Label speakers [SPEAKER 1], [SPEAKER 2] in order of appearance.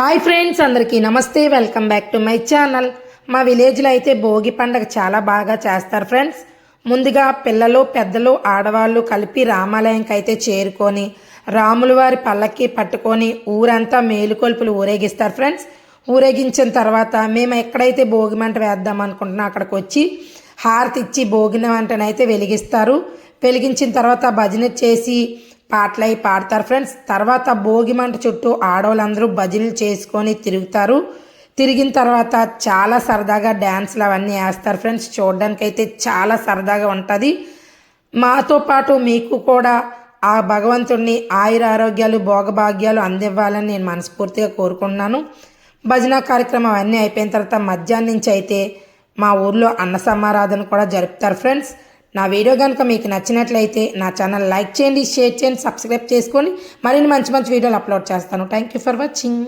[SPEAKER 1] Hi friends, అందరికీ నమస్తే. Welcome back to my channel. మా విలేజ్లో అయితే భోగి పండుగ చాలా బాగా చేస్తారు ఫ్రెండ్స్. ముందుగా పిల్లలు పెద్దలు ఆడవాళ్ళు కలిపి రామాలయంకి అయితే చేరుకొని రాముల వారి పల్లకి పట్టుకొని ఊరంతా మేలుకొల్పులు ఊరేగిస్తారు ఫ్రెండ్స్. ఊరేగించిన తర్వాత మేము ఎక్కడైతే భోగి మంట వేద్దాం అనుకుంటున్నాం అక్కడికి వచ్చి హారతి ఇచ్చి భోగిన మంటనైతే వెలిగిస్తారు. వెలిగించిన తర్వాత భజన చేసి పాటలు అవి పాడతారు ఫ్రెండ్స్. తర్వాత భోగి మంట చుట్టూ ఆడవాళ్ళందరూ భజనలు చేసుకొని తిరుగుతారు. తిరిగిన తర్వాత చాలా సరదాగా డ్యాన్స్లు అవన్నీ వేస్తారు ఫ్రెండ్స్. చూడడానికి అయితే చాలా సరదాగా ఉంటుంది. మాతో పాటు మీకు కూడా ఆ భగవంతుడిని ఆయుర ఆరోగ్యాలు భోగభాగ్యాలు అందివ్వాలని నేను మనస్ఫూర్తిగా కోరుకుంటున్నాను. భజన కార్యక్రమం అవన్నీ అయిపోయిన తర్వాత మధ్యాహ్నం నుంచి అయితే మా ఊర్లో అన్న సమారాధన కూడా జరుపుతారు ఫ్రెండ్స్. నా వీడియో కనుక మీకు నచ్చినట్లయితే నా ఛానల్ లైక్ చేయండి, షేర్ చేయండి, సబ్స్క్రైబ్ చేసుకొని మరిన్ని మంచి మంచి వీడియోలు అప్లోడ్ చేస్తాను. Thank you for watching.